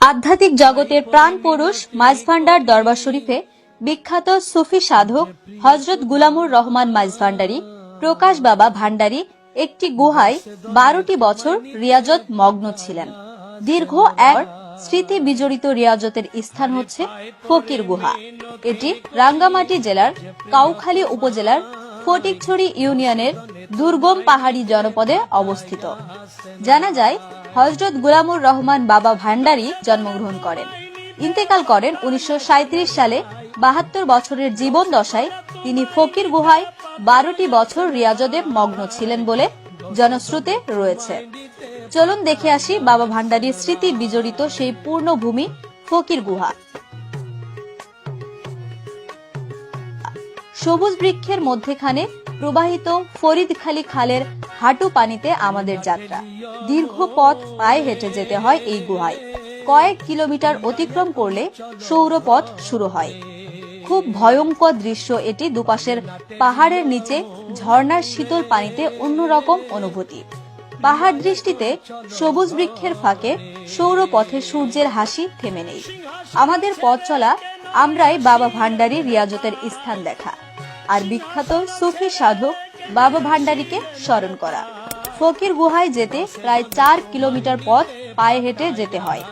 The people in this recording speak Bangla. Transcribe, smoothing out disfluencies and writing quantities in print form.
আধ্যাত্মিক জগতের প্রাণ পুরুষ মাইজভান্ডার দরবার শরীফে বিখ্যাত সুফি সাধক হযরত গুলামুর রহমান মাইজভান্ডারী প্রকাশ বাবা ভান্ডারী একটি গুহায় 12টি বছর রিয়াজত মগ্ন ছিলেন। দীর্ঘ এক স্মৃতি বিজড়িত রিয়াজতের স্থান হচ্ছে ফকির গুহা। এটি রাঙ্গামাটি জেলার কাউখালী উপজেলার ফটিকছড়ি ইউনিয়নের দুর্গম পাহাড়ি জনপদে অবস্থিত। জানা যায় হযরত গুলামুর রহমান বাবা ভান্ডারী জন্মগ্রহণ করেন, ইন্তেকাল করেন 1937 সালে। 72 বছরের জীবন দশায় তিনি ফকির গুহায় 12টি বছর রিয়াজতে মগ্ন ছিলেন বলে জনশ্রুতে রয়েছে। চলুন দেখে আসি বাবা ভান্ডারীর স্মৃতি বিজড়িত সেই পূর্ণভূমি ফকির গুহা। সবুজ বৃক্ষের মধ্যেখানে প্রবাহিত ফরিদখালী খালের হাঁটু পানিতে আমাদের যাত্রা। দীর্ঘ পথ পায়ে হেঁটে যেতে হয় এই গুহায়। কয়েক কিলোমিটার অতিক্রম করলে সৌরপথ শুরু হয়। খুব ভয়ঙ্কর দৃশ্য এটি। দুপাশের পাহাড়ের নিচে ঝর্ণার শীতল পানিতে অন্যরকম অনুভূতি। পাহাড় দৃষ্টিতে সবুজ বৃক্ষের ফাঁকে সৌরপথে সূর্যের হাসি থেমে নেই। আমাদের পথ চলা আমরাই বাবা ভান্ডারী রিয়াজতের স্থান দেখা আর বিখ্যাত সুফি সাধক বাবা ভান্ডারীকে স্মরণ করা। ফকির গুহায় যেতে প্রায় 4 কিলোমিটার পথ পায়ে হেঁটে যেতে হয়।